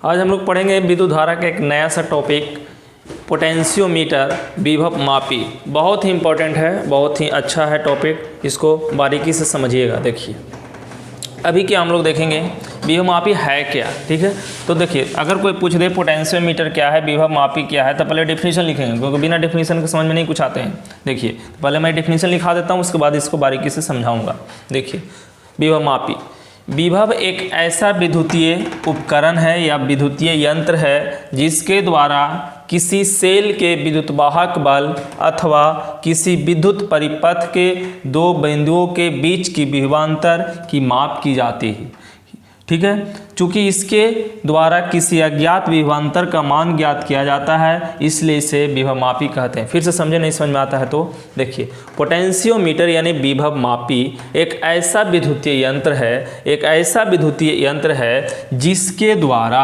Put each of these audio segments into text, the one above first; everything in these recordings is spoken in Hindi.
आज हम लोग पढ़ेंगे विद्युत धारा का एक नया सा टॉपिक, पोटेंशियोमीटर विभव मापी। बहुत ही इम्पोर्टेंट है, बहुत ही अच्छा है टॉपिक, इसको बारीकी से समझिएगा। देखिए अभी क्या हम लोग देखेंगे विभव मापी है क्या, ठीक है। तो देखिए अगर कोई पूछ दे पोटेंशियोमीटर क्या है, विभव मापी क्या है, तो पहले डेफिनेशन लिखेंगे, क्योंकि बिना डेफिनेशन के समझ में नहीं कुछ आते हैं। देखिए तो पहले मैं डेफिनेशन लिखा देता हूँ, उसके बाद इसको बारीकी से समझाऊंगा। देखिए विभव मापी, विभव एक ऐसा विद्युतीय उपकरण है या विद्युतीय यंत्र है जिसके द्वारा किसी सेल के विद्युतवाहक बल अथवा किसी विद्युत परिपथ के दो बिंदुओं के बीच की विभवांतर की माप की जाती है, ठीक है। चूँकि इसके द्वारा किसी अज्ञात विभवांतर का मान ज्ञात किया जाता है, इसलिए इसे विभव मापी कहते हैं। फिर से समझे, नहीं समझ में आता है तो देखिए, पोटेंशियोमीटर यानी विभव मापी एक ऐसा विद्युतीय यंत्र है, एक ऐसा विद्युतीय यंत्र है जिसके द्वारा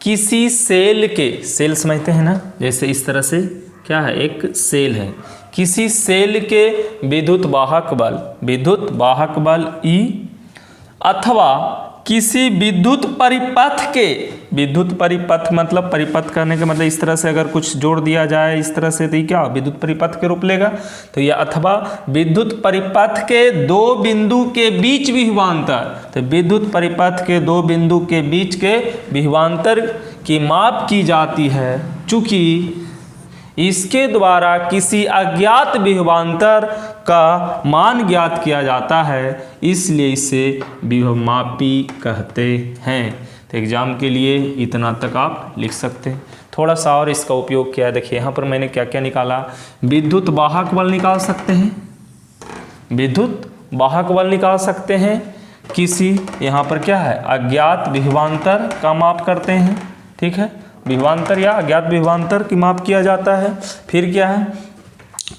किसी सेल के, सेल समझते हैं ना, जैसे इस तरह से क्या है, एक सेल है, किसी सेल के विद्युत वाहक बल E अथवा किसी विद्युत परिपथ मतलब परिपथ करने का मतलब इस तरह से अगर कुछ जोड़ दिया जाए इस तरह से, तो ये क्या विद्युत परिपथ के रूप लेगा। तो यह अथवा विद्युत परिपथ के दो बिंदु के बीच विभवांतर, तो विद्युत परिपथ के दो बिंदु के बीच के विभवांतर की माप की जाती है। चूँकि इसके द्वारा किसी अज्ञात विभवांतर का मान ज्ञात किया जाता है, इसलिए इसे विभव मापी कहते हैं। तो एग्जाम के लिए इतना तक आप लिख सकते हैं। थोड़ा सा और इसका उपयोग किया है। देखिए यहाँ पर मैंने क्या क्या निकाला, विद्युत वाहक बल निकाल सकते हैं, विद्युत वाहक बल निकाल सकते हैं, किसी यहाँ पर क्या है अज्ञात विभवांतर का माप करते हैं, ठीक है, विभवांतर या अज्ञात विभवांतर की माप किया जाता है। फिर क्या है,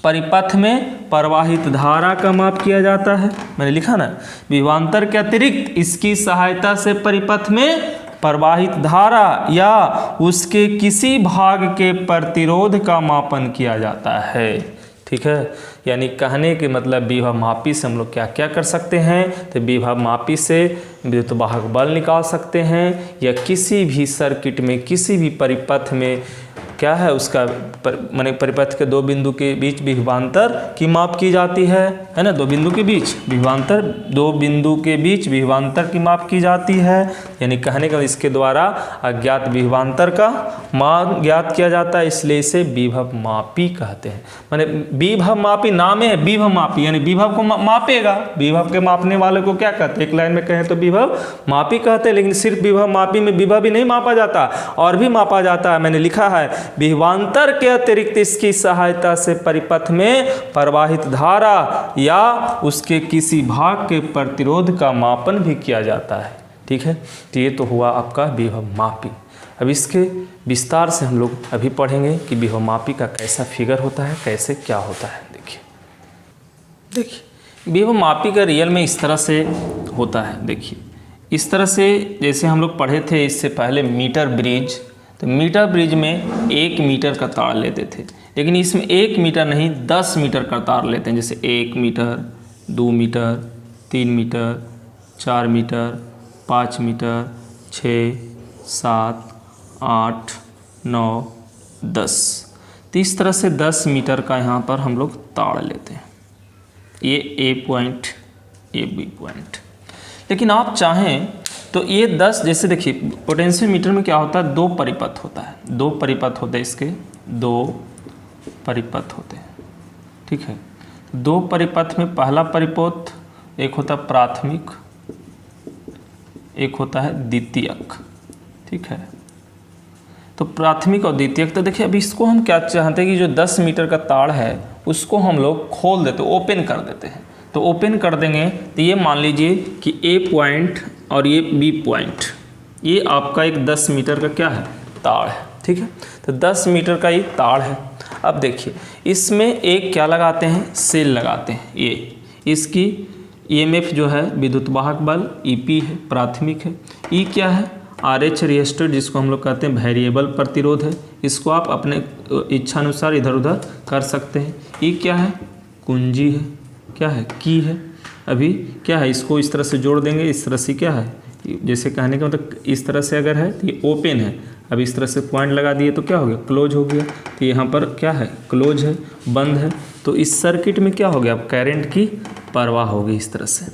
परिपथ में प्रवाहित धारा का माप किया जाता है, मैंने लिखा ना, विभवांतर के अतिरिक्त इसकी सहायता से परिपथ में प्रवाहित धारा या उसके किसी भाग के प्रतिरोध का मापन किया जाता है, ठीक है। यानी कहने के मतलब विभव मापी से हम लोग क्या क्या कर सकते हैं, तो विभव मापी से विद्युत वाहक बल निकाल सकते हैं, या किसी भी सर्किट में किसी भी परिपथ में क्या है उसका माने परिपथ के दो बिंदु के बीच विभवांतर की माप की जाती है ना, दो बिंदु के बीच विभवांतर की माप की जाती है। यानी कहने का इसके द्वारा अज्ञात विभवांतर का मान ज्ञात किया जाता है, इसलिए इसे विभव मापी कहते हैं। माने विभव मापी नाम है विभव मापी, यानी विभव को मापेगा, विभव के मापने वाले को क्या कहते हैं, एक लाइन में कहें तो विभव मापी कहते हैं। लेकिन सिर्फ विभव मापी में विभव ही नहीं मापा जाता, और भी मापा जाता है। मैंने लिखा है विभवांतर के अतिरिक्त इसकी सहायता से परिपथ में प्रवाहित धारा या उसके किसी भाग के प्रतिरोध का मापन भी किया जाता है, ठीक है। तो ये तो हुआ आपका विभव मापी। अब इसके विस्तार से हम लोग अभी पढ़ेंगे कि विभव मापी का कैसा फिगर होता है, कैसे क्या होता है। देखिए विभव मापी का रियल में इस तरह से होता है। देखिए इस तरह से, जैसे हम लोग पढ़े थे इससे पहले मीटर ब्रिज, तो मीटर ब्रिज में 1 मीटर का तार लेते थे, लेकिन इसमें 1 मीटर नहीं 10 मीटर का तार लेते हैं। जैसे 1 meter, 2 meter, 3 meter, 4 meter, 5 meter, 6, 7, 8, 9, 10। तो इस तरह से 10 मीटर का यहाँ पर हम लोग तार लेते हैं, ये A पॉइंट, ये B पॉइंट। लेकिन आप चाहें तो ये 10, जैसे देखिए पोटेंशियोमीटर में क्या होता है, दो परिपथ होता है, दो परिपथ होते हैं, इसके दो परिपथ होते हैं, ठीक है। दो परिपथ में पहला परिपथ एक होता है प्राथमिक, एक होता है द्वितीयक, ठीक है। तो प्राथमिक और द्वितीयक, तो देखिए अभी इसको हम क्या चाहते हैं कि जो 10 मीटर का तार है उसको हम लोग खोल देते, ओपन कर देते हैं। तो ओपन कर देंगे तो ये मान लीजिए कि A पॉइंट और ये B पॉइंट, ये आपका एक 10 मीटर का क्या है तार है, ठीक है। तो 10 मीटर का ये तार है। अब देखिए इसमें एक क्या लगाते हैं, सेल लगाते हैं। ये इसकी EMF जो है विद्युत वाहक बल EP है, प्राथमिक है। E क्या है, RH रेजिस्टर, जिसको हम लोग कहते हैं वेरिएबल प्रतिरोध है। इसको आप अपने इच्छानुसार इधर उधर कर सकते हैं। E क्या है, कुंजी है, क्या है की है। अभी क्या है, इसको इस तरह से जोड़ देंगे, इस तरह से क्या है जैसे कहने का मतलब इस तरह से अगर है तो ये ओपन है, अब इस तरह से पॉइंट लगा दिए तो क्या हो गया, क्लोज हो गया। तो यहाँ पर क्या है, क्लोज है, बंद है। तो इस सर्किट में क्या हो गया, अब करंट की प्रवाह होगी इस तरह से,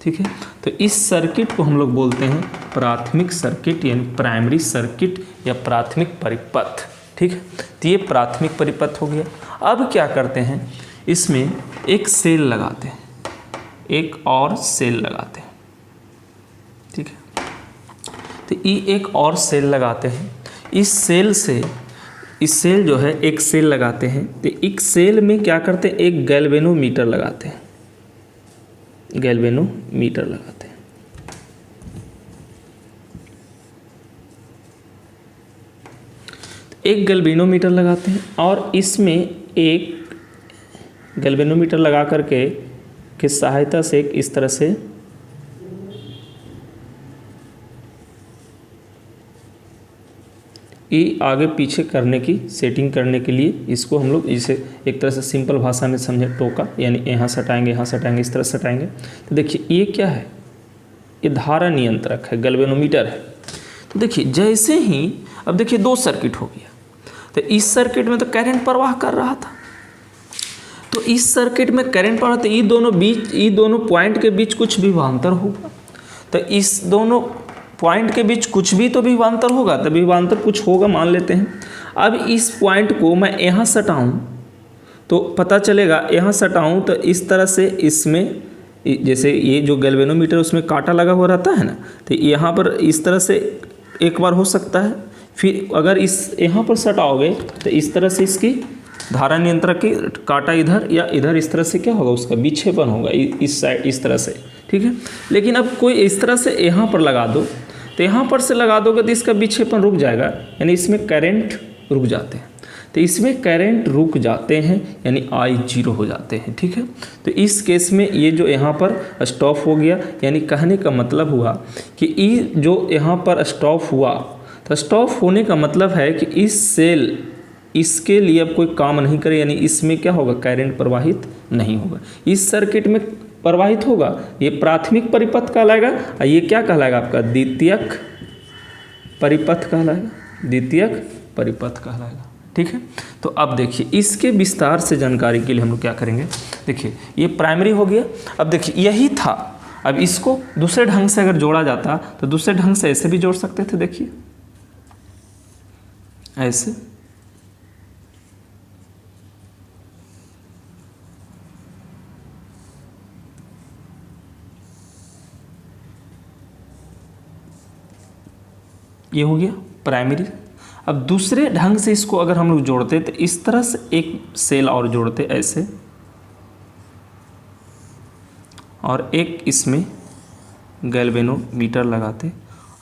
ठीक है। तो इस सर्किट को हम लोग बोलते हैं प्राथमिक सर्किट यानी प्राइमरी सर्किट या प्राथमिक परिपथ, ठीक है। तो ये प्राथमिक परिपथ हो गया। अब क्या करते हैं, इसमें एक सेल लगाते हैं, एक और सेल लगाते हैं, ठीक है। तो ये एक और सेल लगाते हैं, इस सेल जो है एक सेल लगाते हैं। तो एक सेल में क्या करते हैं, एक गैल्वेनोमीटर लगाते हैं, गैल्वेनोमीटर लगाते हैं। एक गैल्वेनोमीटर लगाते हैं और इसमें एक गैल्वेनोमीटर लगा करके की सहायता से इस तरह से ये आगे पीछे करने की सेटिंग करने के लिए इसको हम लोग इसे एक तरह से सिंपल भाषा में समझे टोका, यानी यहाँ सटाएंगे, यहाँ सटाएंगे, इस तरह सटाएंगे। तो देखिए ये क्या है, ये धारा नियंत्रक है, गैल्वेनोमीटर है। तो देखिए जैसे ही अब देखिए दो सर्किट हो गया, तो इस सर्किट में तो करंट प्रवाह कर रहा था, तो इस सर्किट में करंट प्रवाह, तो ये दोनों पॉइंट के बीच कुछ विभवांतर होगा। तो इस दोनों पॉइंट के बीच कुछ भी तो विभवांतर होगा, तो विभवांतर कुछ होगा मान लेते हैं। अब इस पॉइंट को मैं यहाँ सटाऊँ तो पता चलेगा, यहाँ सटाऊँ तो इस तरह से इसमें जैसे ये जो गैल्वेनोमीटर उसमें कांटा लगा हुआ रहता है ना, तो यहाँ पर इस तरह से एक बार हो सकता है। फिर अगर इस यहाँ पर सटाओगे तो इस तरह से इसकी धारा नियंत्रक की कांटा इधर या इधर इस तरह से क्या होगा, उसका विक्षेपण होगा इस साइड इस तरह से, ठीक है। लेकिन अब कोई इस तरह से यहाँ पर लगा दो, तो यहाँ पर से लगा दोगे तो इसका विक्षेपण रुक जाएगा, यानी इसमें करंट रुक जाते हैं। तो इसमें करंट रुक जाते हैं यानी I0 हो जाते हैं, ठीक है। तो इस केस में ये जो यहाँ पर स्टॉप हो गया, यानी कहने का मतलब हुआ कि ये जो यहाँ पर स्टॉप हुआ, तो स्टॉप होने का मतलब है कि इस सेल इसके लिए अब कोई काम नहीं करे, यानी इसमें क्या होगा, करंट प्रवाहित नहीं होगा। इस सर्किट में प्रवाहित होगा, ये प्राथमिक परिपथ कहलाएगा और ये क्या कहलाएगा, आपका द्वितीयक परिपथ कहलाएगा, द्वितीयक परिपथ कहलाएगा, ठीक है। तो अब देखिए इसके विस्तार से जानकारी के लिए हम लोग क्या करेंगे, देखिए ये प्राइमरी हो गया। अब देखिए यही था, अब इसको दूसरे ढंग से अगर जोड़ा जाता तो दूसरे ढंग से ऐसे भी जोड़ सकते थे, देखिए ऐसे, ये हो गया प्राइमरी। अब दूसरे ढंग से इसको अगर हम लोग जोड़ते तो इस तरह से एक सेल और जोड़ते ऐसे, और एक इसमें गैल्वेनोमीटर लगाते।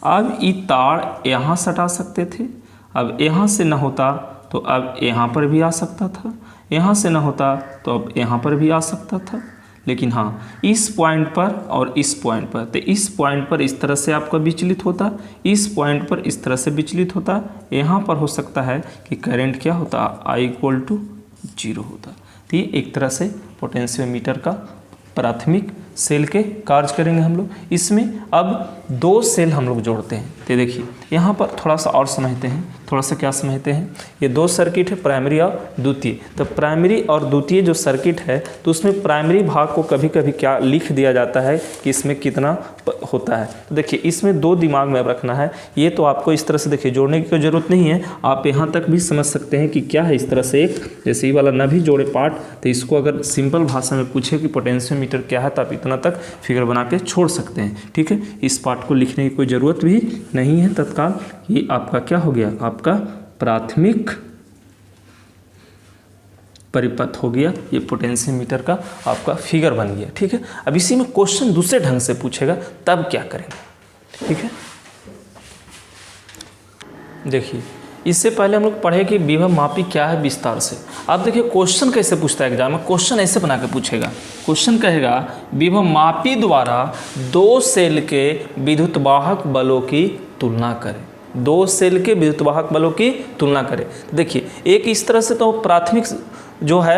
अब ये तार यहाँ सटा सकते थे, अब यहाँ से ना होता तो अब यहाँ पर भी आ सकता था, यहाँ से ना होता तो अब यहाँ पर भी आ सकता था। लेकिन हाँ, इस पॉइंट पर और इस पॉइंट पर, तो इस पॉइंट पर इस तरह से आपका विचलित होता, इस पॉइंट पर इस तरह से विचलित होता। यहाँ पर हो सकता है कि करंट क्या होता, I=0 होता। तो ये एक तरह से पोटेंशियोमीटर का प्राथमिक सेल के कार्य करेंगे हम लोग। इसमें अब दो सेल हम लोग जोड़ते हैं, तो देखिए यहाँ पर थोड़ा सा और समझते हैं, थोड़ा सा क्या समझते हैं। ये दो सर्किट है, प्राइमरी और द्वितीय। तो प्राइमरी और द्वितीय जो सर्किट है, तो उसमें प्राइमरी भाग को कभी कभी क्या लिख दिया जाता है कि इसमें कितना होता है। तो देखिए इसमें दो दिमाग में रखना है, ये तो आपको इस तरह से देखिए जोड़ने की कोई ज़रूरत नहीं है, आप यहाँ तक भी समझ सकते हैं कि क्या है। इस तरह से एक जैसे ये वाला न भी जोड़े पार्ट, तो इसको अगर सिंपल भाषा में पूछे कि पोटेंशियोमीटर क्या है, तो आप इतना तक फिगर बना के छोड़ सकते हैं, ठीक है। इस पार्ट को लिखने की कोई ज़रूरत भी नहीं है तत्काल। ये आपका क्या हो गया, आपका प्राथमिक परिपथ हो गया, ये पोटेंशियोमीटर का आपका फिगर बन गया, ठीक है। अब इसी में क्वेश्चन दूसरे ढंग से पूछेगा, तब क्या करेंगे, ठीक है। देखिए इससे पहले हम लोग पढ़े कि विभव मापी क्या है विस्तार से। अब देखिए क्वेश्चन कैसे पूछता है एग्जाम में, क्वेश्चन ऐसे बना के पूछेगा। क्वेश्चन कहेगा विभव मापी द्वारा दो सेल के विद्युतवाहक बलों की तुलना करें, दो सेल के विद्युतवाहक बलों की तुलना करें। देखिए एक इस तरह से तो प्राथमिक जो है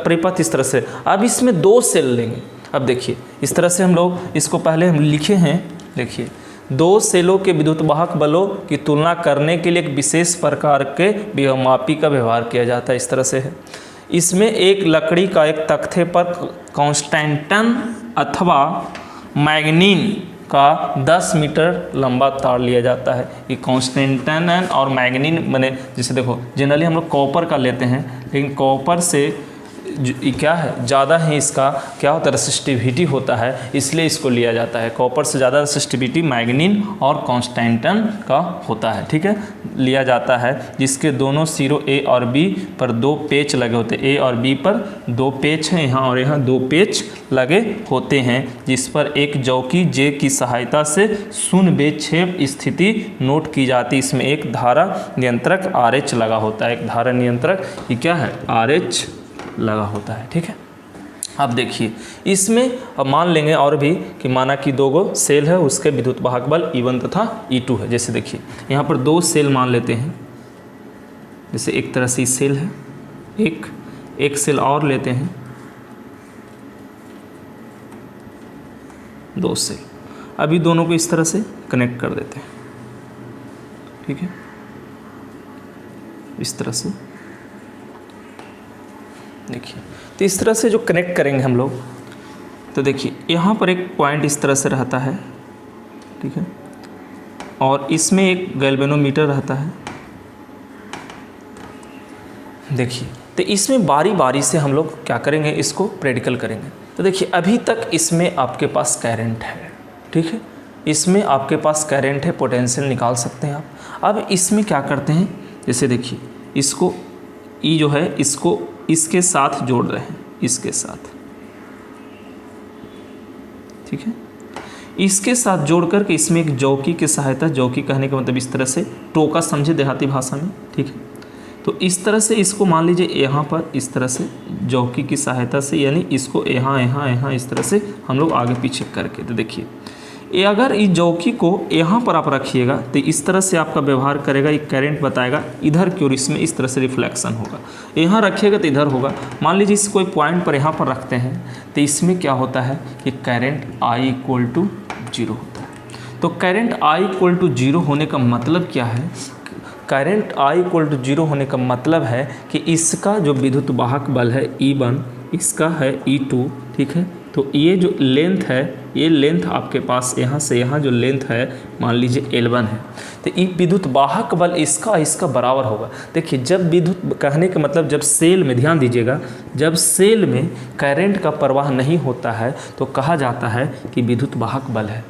परिपथ इस तरह से, अब इसमें दो सेल लेंगे। अब देखिए इस तरह से हम लोग इसको पहले हम लिखे हैं, देखिए दो सेलों के विद्युत वाहक बलों की तुलना करने के लिए एक विशेष प्रकार के विभवमापी का व्यवहार किया जाता है। इस तरह से है। इसमें एक लकड़ी का एक तख्ते पर कांस्टेंटन अथवा मैग्नीन का 10 मीटर लंबा तार लिया जाता है। ये कांस्टेंटन और मैग्नीन मैंने जैसे देखो जनरली हम लोग कॉपर का लेते हैं, लेकिन कॉपर से क्या है ज़्यादा ही इसका क्या होता है रेसिस्टिविटी होता है, इसलिए इसको लिया जाता है। कॉपर से ज़्यादा रेसिस्टिविटी मैग्नीन और कांस्टेंटन का होता है, ठीक है, लिया जाता है, जिसके दोनों सिरों ए और बी पर 2 पेच लगे होते हैं। ए और बी पर 2 पेच हैं यहाँ और यहाँ 2 पेच लगे होते हैं, जिस पर एक चौकी जे की सहायता से शून्य बेक्षेप स्थिति नोट की जाती है। इसमें एक धारा नियंत्रक RH लगा होता है। एक धारा नियंत्रक ये क्या है RH लगा होता है, ठीक है। अब देखिए इसमें अब मान लेंगे और भी कि माना कि 2 गो सेल है, उसके विद्युत वाहक बल E1 तथा E2 है। जैसे देखिए यहाँ पर 2 सेल मान लेते हैं, जैसे एक तरह से सेल है, एक सेल और लेते हैं, 2 सेल। अभी दोनों को इस तरह से कनेक्ट कर देते हैं, ठीक है, इस तरह से देखिए। तो इस तरह से जो कनेक्ट करेंगे हम लोग, तो देखिए यहाँ पर एक पॉइंट इस तरह से रहता है, ठीक है, और इसमें एक गैल्वेनोमीटर रहता है। देखिए तो इसमें बारी बारी से हम लोग क्या करेंगे, इसको प्रेडिकल करेंगे। तो देखिए अभी तक इसमें आपके पास करंट है, ठीक है, इसमें आपके पास करंट है, पोटेंशियल निकाल सकते हैं आप। अब इसमें क्या करते हैं, जैसे देखिए इसको ई जो है इसको इसके साथ जोड़ रहे हैं, इसके साथ, ठीक है, इसके साथ जोड़ करके इसमें एक जौकी की सहायता, जौकी कहने का मतलब इस तरह से टोका समझे देहाती भाषा में, ठीक है। तो इस तरह से इसको मान लीजिए यहाँ पर इस तरह से जौकी की सहायता से, यानी इसको यहाँ इस तरह से हम लोग आगे पीछे करके, तो देखिए ये अगर इस जौकी को यहाँ पर आप रखिएगा तो इस तरह से आपका व्यवहार करेगा, ये करंट बताएगा इधर की ओर, इसमें इस तरह से रिफ्लेक्शन होगा। यहाँ रखिएगा तो इधर होगा। मान लीजिए इस कोई पॉइंट पर यहाँ पर रखते हैं तो इसमें क्या होता है कि करंट I = 0 होता है। तो करंट I = 0 होने का मतलब क्या है, करंट I = 0 होने का मतलब है कि इसका जो विद्युत वाहक बल है E1, इसका है E2, ठीक है। तो ये जो लेंथ है, ये लेंथ आपके पास यहाँ से यहाँ जो लेंथ है मान लीजिए L1 है, तो ये विद्युत वाहक बल इसका बराबर होगा। देखिए जब विद्युत कहने का मतलब जब सेल में, ध्यान दीजिएगा, जब सेल में करंट का प्रवाह नहीं होता है तो कहा जाता है कि विद्युत वाहक बल है।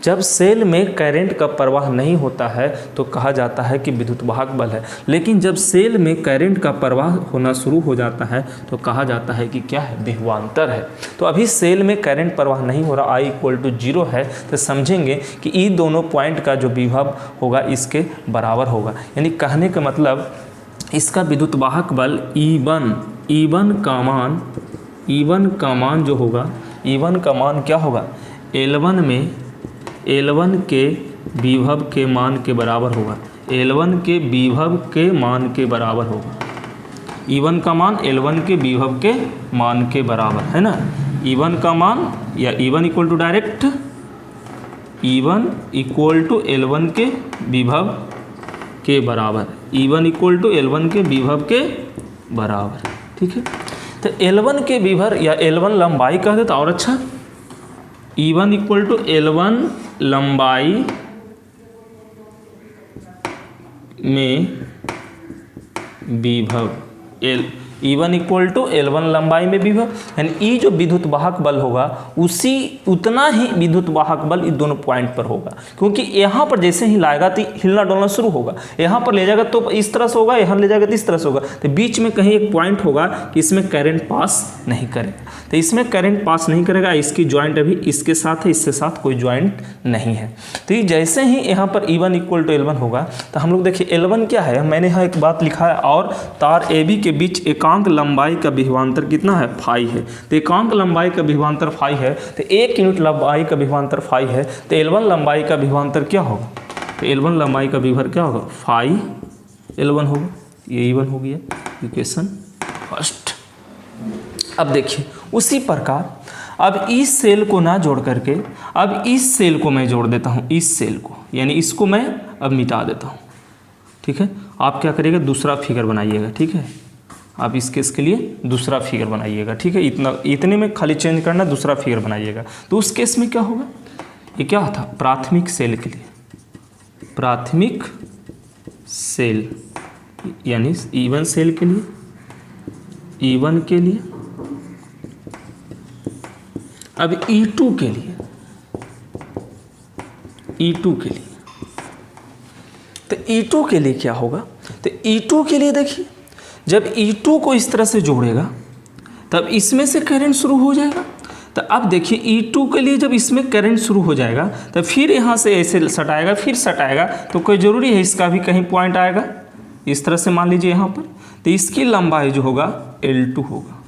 जब सेल में करंट का प्रवाह नहीं होता है तो कहा जाता है कि विद्युत वाहक बल है। लेकिन जब सेल में करंट का प्रवाह होना शुरू हो जाता है तो कहा जाता है कि क्या है, विभवांतर है। तो अभी सेल में करंट प्रवाह नहीं हो रहा, I = 0 है, तो समझेंगे कि ये दोनों पॉइंट का जो विभव होगा इसके बराबर होगा। यानी कहने का मतलब इसका विद्युत वाहक बल E1 का मान जो होगा, E1 का मान क्या होगा, L1 के विभव के मान के बराबर होगा, L1 के विभव के मान के बराबर होगा। E1 का मान L1 के विभव के मान के बराबर है ना। E1 का मान या E1 = डायरेक्ट E1 = L1 के विभव के बराबर, E1 = L1 के विभव के बराबर, ठीक है। तो L1 के विभव या L1 लंबाई कह देता और अच्छा, E1 = L1 लंबाई में विभव, E1 = L1 लंबाई में विभव, यानी ई जो विद्युत वाहक बल होगा उतना ही विद्युत वाहक बल इन दोनों पॉइंट पर होगा, क्योंकि यहाँ पर जैसे ही लाएगा तो हिलना डोलना शुरू होगा। यहाँ पर ले जाएगा तो इस तरह से होगा, यहाँ ले जाएगा तो इस तरह से होगा, तो बीच में कहीं एक पॉइंट होगा कि इसमें करंट पास नहीं करेगा। तो इसमें करंट पास नहीं करेगा, इसकी ज्वाइंट अभी इसके साथ है, इसके साथ कोई ज्वाइंट नहीं है। तो ये जैसे ही यहाँ पर E1 = L1 होगा तो हम लोग देखिए L1 क्या है, मैंने यहाँ एक बात लिखा है, और तार AB के बीच एकांक लंबाई का विभवांतर कितना है, φ है। तो एकांक लंबाई का विभवांतर φ है, तो 1 यूनिट लंबाई का विभवांतर φ है, तो L1 लंबाई का विभवांतर क्या होगा, तो L1 लंबाई का विभव क्या होगा, φ L1 होगा। ये E1 हो गया इक्वेशन फर्स्ट। अब देखिए उसी प्रकार अब इस सेल को ना जोड़ करके अब इस सेल को मैं जोड़ देता हूँ, इस सेल को, यानी इसको मैं अब मिटा देता हूँ। ठीक है, आप क्या करिएगा, दूसरा फिगर बनाइएगा। ठीक है, आप इस केस के लिए दूसरा फिगर बनाइएगा। ठीक है, इतने में खाली चेंज करना, दूसरा फिगर बनाइएगा। तो उस केस में क्या होगा, ये क्या था, प्राथमिक सेल के लिए, प्राथमिक सेल यानी E1 सेल के लिए, E1 के लिए। अब E2 के लिए, E2 के लिए, तो E2 के लिए क्या होगा, तो E2 के लिए देखिए, जब E2 को इस तरह से जोड़ेगा तब इसमें से करंट शुरू हो जाएगा। तो अब देखिए E2 के लिए जब इसमें करंट शुरू हो जाएगा तो फिर यहाँ से ऐसे सटाएगा, फिर सटाएगा, तो कोई ज़रूरी है इसका भी कहीं पॉइंट आएगा, इस तरह से मान लीजिए यहाँ पर। तो इसकी लंबाई जो होगा L2 होगा,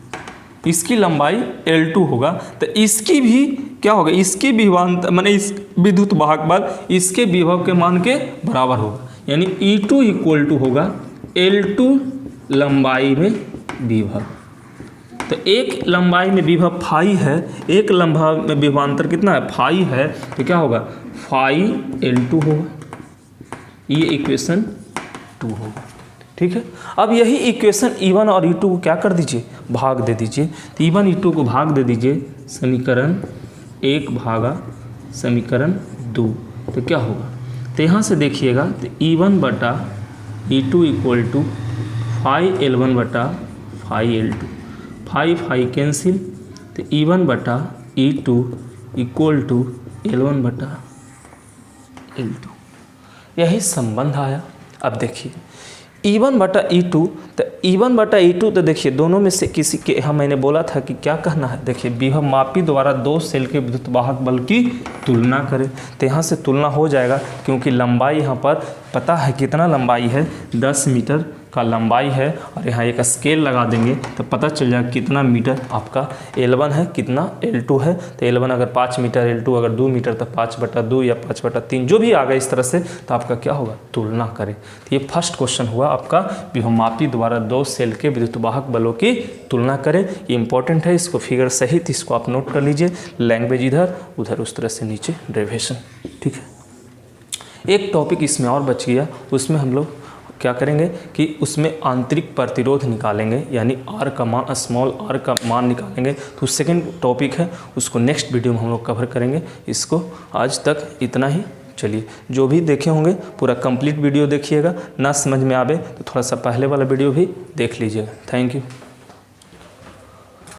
इसकी लंबाई L2 होगा। तो इसकी भी क्या होगा, इसकी विभवांतर माने इस विद्युत वाहक बल इसके विभव के मान के बराबर होगा, यानी E2 इक्वल टू होगा L2 लंबाई में विभव। तो एक लंबाई में विभव फाई है, एक लंबाई में विभवांतर कितना है, फाई है, तो क्या होगा, फाई L2 होगा। ये इक्वेशन 2 होगा। ठीक है, अब यही इक्वेशन E1 और E2 को क्या कर दीजिए, भाग दे दीजिए। तो E1 E2 को भाग दे दीजिए समीकरण 1 भागा समीकरण 2, तो क्या होगा, तो यहाँ से देखिएगा, तो E1 बटा E2 equal to phi L1 बटा फाई L2, फाई कैंसिल, तो E1 बटा E2 इक्वल टू L1 बटा L2, यही संबंध आया। अब देखिए E1 बटा E2, तो E1 बटा E2, तो देखिए दोनों में से किसी के, हाँ मैंने बोला था कि क्या कहना है, देखिए विभव मापी द्वारा दो सेल के विद्युत वाहक बल की तुलना करें। तो यहाँ से तुलना हो जाएगा, क्योंकि लंबाई यहाँ पर पता है कितना लंबाई है, 10 मीटर का लंबाई है, और यहाँ एक स्केल लगा देंगे तो पता चल जाएगा कितना मीटर आपका L1 है, कितना L2 है। तो L1 अगर 5 मीटर, L2 अगर 2 मीटर, तो 5/2 या 5/3 जो भी आ गया इस तरह से, तो आपका क्या होगा, तुलना करें। तो ये फर्स्ट क्वेश्चन हुआ आपका, विभवमापी द्वारा दो सेल के विद्युत वाहक बलों की तुलना करें। ये इंपॉर्टेंट है, इसको फिगर सहित इसको आप नोट कर लीजिए, लैंग्वेज इधर उधर उस तरह से नीचे डेरिवेशन। ठीक है, एक टॉपिक इसमें और बच गया, उसमें हम लोग क्या करेंगे कि उसमें आंतरिक प्रतिरोध निकालेंगे, यानी R का मान, स्मॉल r का मान निकालेंगे। तो सेकंड टॉपिक है, उसको नेक्स्ट वीडियो में हम लोग कवर करेंगे। इसको आज तक इतना ही। चलिए, जो भी देखे होंगे पूरा कंप्लीट वीडियो देखिएगा, ना समझ में आवे तो थोड़ा सा पहले वाला वीडियो भी देख लीजिएगा। Thank you.